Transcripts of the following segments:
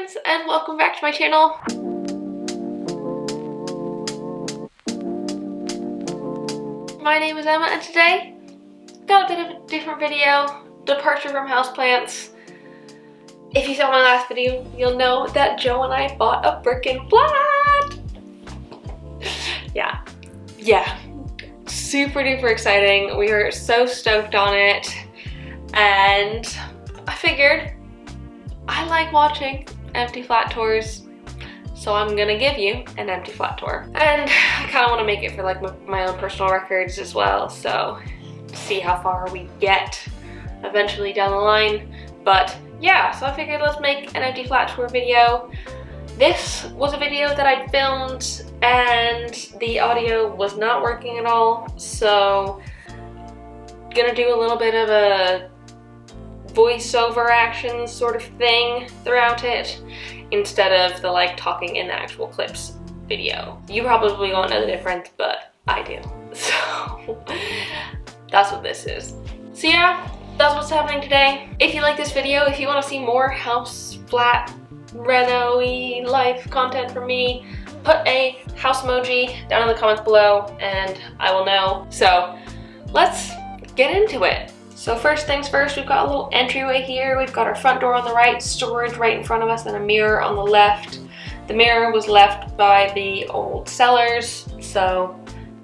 friends, and welcome back to my channel. My name is Emma, and today got a bit of a different video, departure from houseplants. If you saw my last video, you'll know that Joe and I bought a frickin' flat. Yeah, super duper exciting. We are so stoked on it, and I figured I like watching empty flat tours, so I'm gonna give you an empty flat tour. And I kind of want to make it for like my own personal records as well, so see how far we get eventually down the line. But yeah, so I figured let's make an empty flat tour video. This was a video that I filmed and the audio was not working at all, so gonna do a little bit of a voiceover action sort of thing throughout it instead of the like talking in the actual clips video. You probably won't know the difference, but I do. So that's what this is. So yeah, that's what's happening today. If you like this video, if you want to see more house flat reno-y life content from me, put a house emoji down in the comments below and I will know. So let's get into it. So first things first, we've got a little entryway here. We've got our front door on the right, storage right in front of us, and a mirror on the left. The mirror was left by the old sellers, so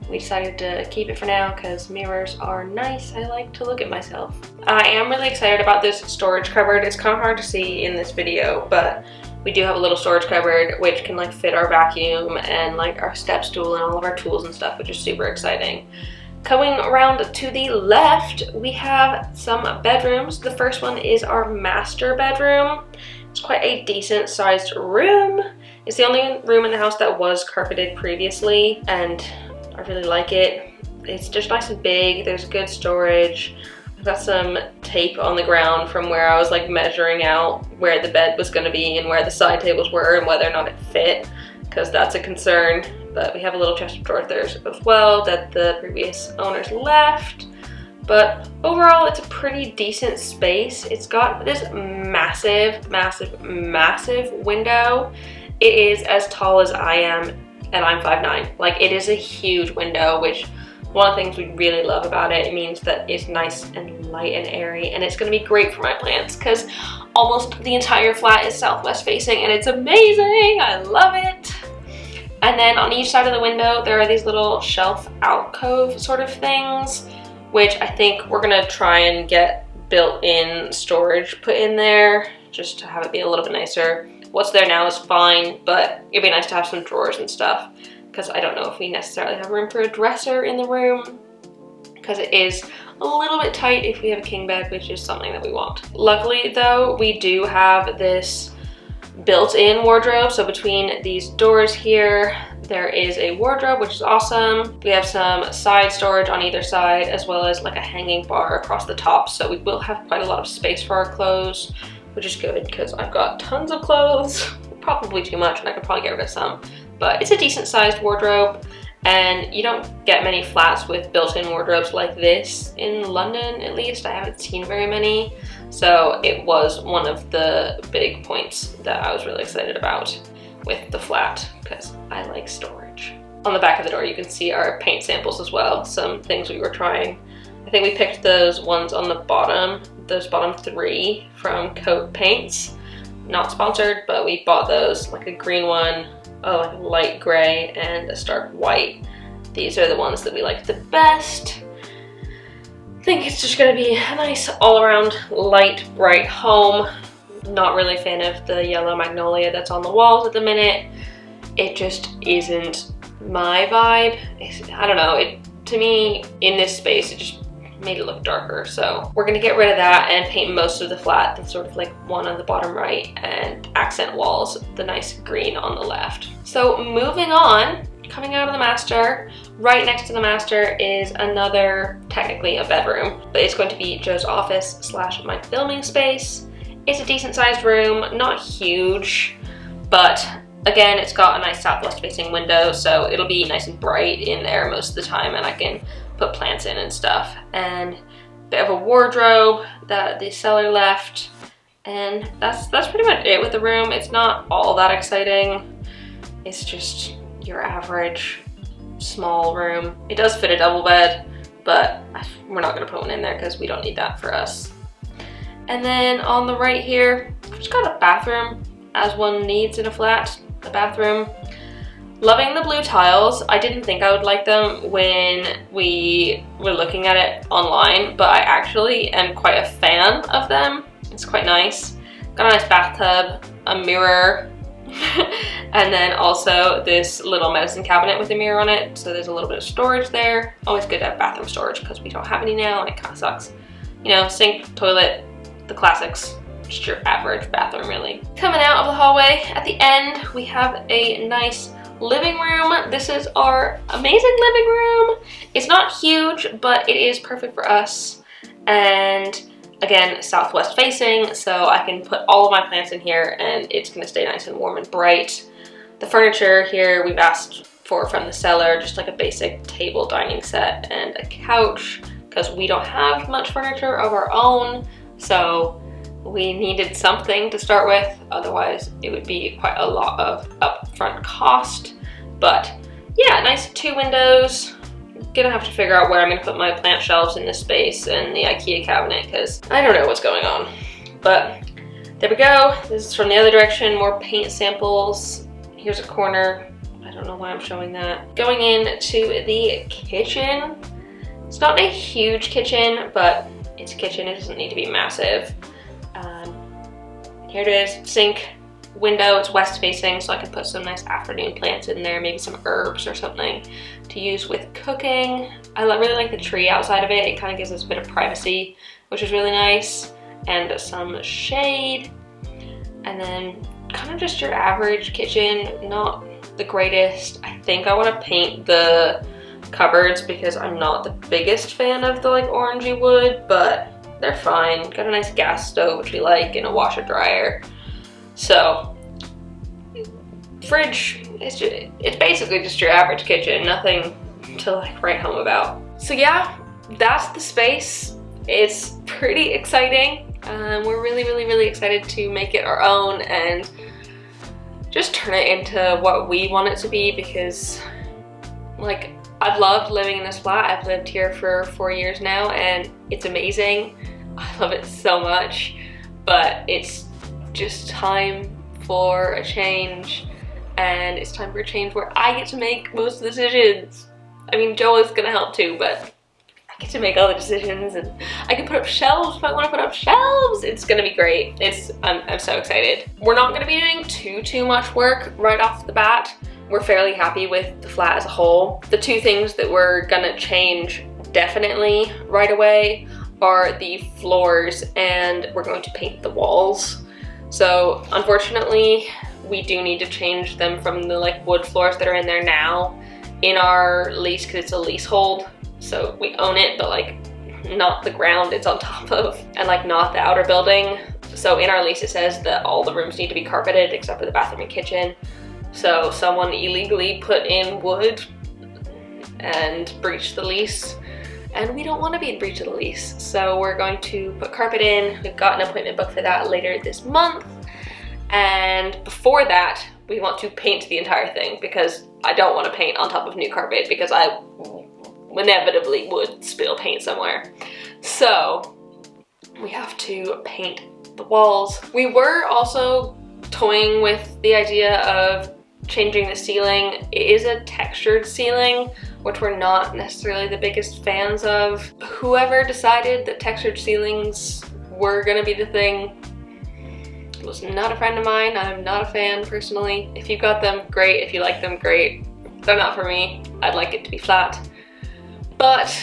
we decided to keep it for now because mirrors are nice. I like to look at myself. I am really excited about this storage cupboard. It's kind of hard to see in this video, but we do have a little storage cupboard which can like fit our vacuum and like our step stool and all of our tools and stuff, which is super exciting. Coming around to the left, we have some bedrooms. The first one is our master bedroom. It's quite a decent sized room. It's the only room in the house that was carpeted previously, and I really like it. It's just nice and big. There's good storage. I've got some tape on the ground from where I was like measuring out where the bed was gonna be and where the side tables were and whether or not it fit, because that's a concern. But we have a little chest of drawers there as well that the previous owners left. But overall, it's a pretty decent space. It's got this massive, massive, massive window. It is as tall as I am, and I'm 5'9". Like, it is a huge window, which one of the things we really love about it. It means that it's nice and light and airy, and it's gonna be great for my plants because almost the entire flat is southwest facing, and it's amazing. I love it. And then on each side of the window, there are these little shelf alcove sort of things, which I think we're gonna try and get built-in storage put in there just to have it be a little bit nicer. What's there now is fine, but it'd be nice to have some drawers and stuff because I don't know if we necessarily have room for a dresser in the room because it is a little bit tight if we have a king bed, which is something that we want. Luckily though, we do have this built-in wardrobe, so between these doors here there is a wardrobe, which is awesome. We have some side storage on either side as well as like a hanging bar across the top, so we will have quite a lot of space for our clothes, which is good because I've got tons of clothes, probably too much, and I could probably get rid of some, but it's a decent sized wardrobe. And you don't get many flats with built-in wardrobes like this in London, at least. I haven't seen very many. So it was one of the big points that I was really excited about with the flat because I like storage. On the back of the door, you can see our paint samples as well, some things we were trying. I think we picked those ones on the bottom, those bottom 3 from Coat Paints. Not sponsored, but we bought those, like a green one, like a light gray, and a stark white. These are the ones that we like the best. I think it's just gonna be a nice all-around light, bright home. Not really a fan of the yellow magnolia that's on the walls at the minute. It just isn't my vibe. I don't know, to me, in this space, it just made it look darker. So we're gonna get rid of that and paint most of the flat, that's sort of like one on the bottom right, and accent walls, the nice green on the left. So moving on, coming out of the master, right next to the master is another, technically a bedroom, but it's going to be Joe's office / my filming space. It's a decent sized room, not huge, but again, it's got a nice southwest facing window, so it'll be nice and bright in there most of the time, and I can put plants in and stuff. And a bit of a wardrobe that the seller left, And that's pretty much it with the room. It's not all that exciting. It's just your average small room. It does fit a double bed, but we're not gonna put one in there because we don't need that for us. And then on the right here, I've just got a bathroom as one needs in a flat, a bathroom. Loving the blue tiles. I didn't think I would like them when we were looking at it online, but I actually am quite a fan of them. It's quite nice. Got a nice bathtub, a mirror, and then also this little medicine cabinet with a mirror on it. So there's a little bit of storage there. Always good to have bathroom storage because we don't have any now and it kind of sucks. You know, sink, toilet, the classics. Just your average bathroom really. Coming out of the hallway, at the end, we have a nice living room. This is our amazing living room. It's not huge, but it is perfect for us. And again, southwest facing, so I can put all of my plants in here and it's gonna stay nice and warm and bright. The furniture here we've asked for from the seller, just like a basic table dining set and a couch, because we don't have much furniture of our own, so we needed something to start with, otherwise it would be quite a lot of upfront cost. But yeah, nice 2 windows. Gonna have to figure out where I'm gonna put my plant shelves in this space and the IKEA cabinet because I don't know what's going on. But there we go. This is from the other direction, more paint samples. Here's a corner. I don't know why I'm showing that. Going into the kitchen. It's not a huge kitchen, but it's a kitchen. It doesn't need to be massive. Here it is, sink, window, it's west facing, so I can put some nice afternoon plants in there, maybe some herbs or something to use with cooking. I really like the tree outside of it. It kind of gives us a bit of privacy, which is really nice, and some shade. And then kind of just your average kitchen, not the greatest. I think I want to paint the cupboards because I'm not the biggest fan of the like orangey wood, but they're fine. Got a nice gas stove, which we like, and a washer dryer. So, fridge, it's basically just your average kitchen, nothing to like write home about. So yeah, that's the space. It's pretty exciting. We're really excited to make it our own and just turn it into what we want it to be, because like I've loved living in this flat. I've lived here for 4 years now and it's amazing. I love it so much, but it's just time for a change, and it's time for a change where I get to make most of the decisions. I mean, Joel is gonna help too, but I get to make all the decisions and I can put up shelves if I want to put up shelves. It's gonna be great. I'm so excited. We're not gonna be doing too much work right off the bat. We're fairly happy with the flat as a whole. The 2 things that we're gonna change definitely right away are the floors, and we're going to paint the walls. So unfortunately, we do need to change them from the like wood floors that are in there now in our lease, because it's a leasehold. So we own it, but like not the ground it's on top of, and like not the outer building. So in our lease it says that all the rooms need to be carpeted except for the bathroom and kitchen. So someone illegally put in wood and breached the lease, and we don't want to be in breach of the lease. So we're going to put carpet in. We've got an appointment booked for that later this month. And before that, we want to paint the entire thing, because I don't want to paint on top of new carpet because I inevitably would spill paint somewhere. So we have to paint the walls. We were also toying with the idea of changing the ceiling. It is a textured ceiling, which we're not necessarily the biggest fans of. Whoever decided that textured ceilings were gonna be the thing was not a friend of mine. I'm not a fan personally. If you've got them, great. If you like them, great. They're not for me. I'd like it to be flat. But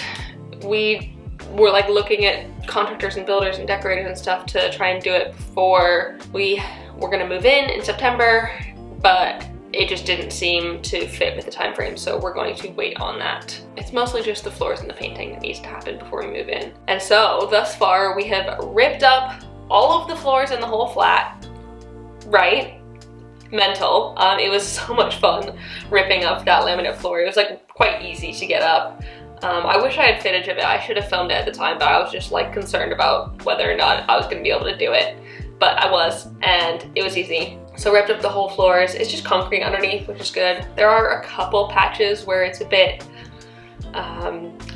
we were like looking at contractors and builders and decorators and stuff to try and do it before we were gonna move in September, but it just didn't seem to fit with the time frame, so we're going to wait on that. It's mostly just the floors and the painting that needs to happen before we move in. And so thus far we have ripped up all of the floors in the whole flat, right? Mental. It was so much fun ripping up that laminate floor. It was like quite easy to get up. I wish I had footage of it. I should have filmed it at the time, but I was just like concerned about whether or not I was gonna be able to do it. but I was, and it was easy. So ripped up the whole floors. It's just concrete underneath, which is good. There are a couple patches where it's a bit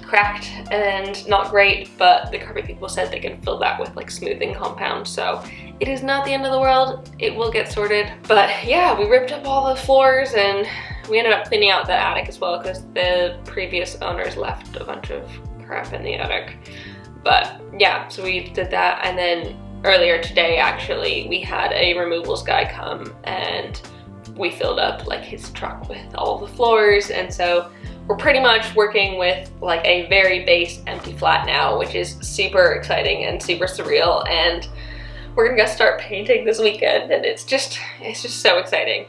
cracked and not great, but the carpet people said they can fill that with like smoothing compound, so it is not the end of the world. It will get sorted. But yeah, we ripped up all the floors and we ended up cleaning out the attic as well because the previous owners left a bunch of crap in the attic. But yeah, so we did that, and then earlier today actually we had a removals guy come and we filled up like his truck with all the floors, and so we're pretty much working with like a very base empty flat now, which is super exciting and super surreal, and we're gonna go start painting this weekend, and it's just so exciting.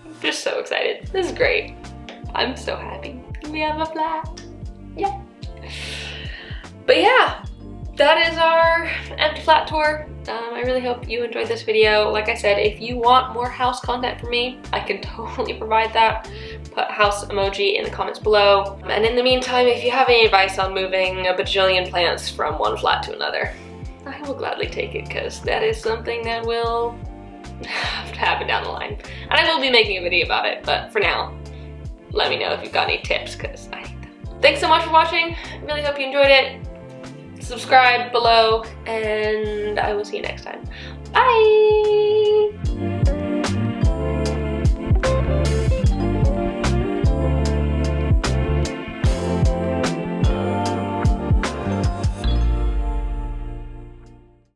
I'm just so excited. This is great. I'm so happy. We have a flat. Yeah. But yeah, that is our empty flat tour. I really hope you enjoyed this video. Like I said, if you want more house content from me, I can totally provide that. Put house emoji in the comments below. And in the meantime, if you have any advice on moving a bajillion plants from one flat to another, I will gladly take it, because that is something that will have to happen down the line. And I will be making a video about it, but for now, let me know if you've got any tips, because I need them. Thanks so much for watching. I really hope you enjoyed it. Subscribe below, and I will see you next time. Bye!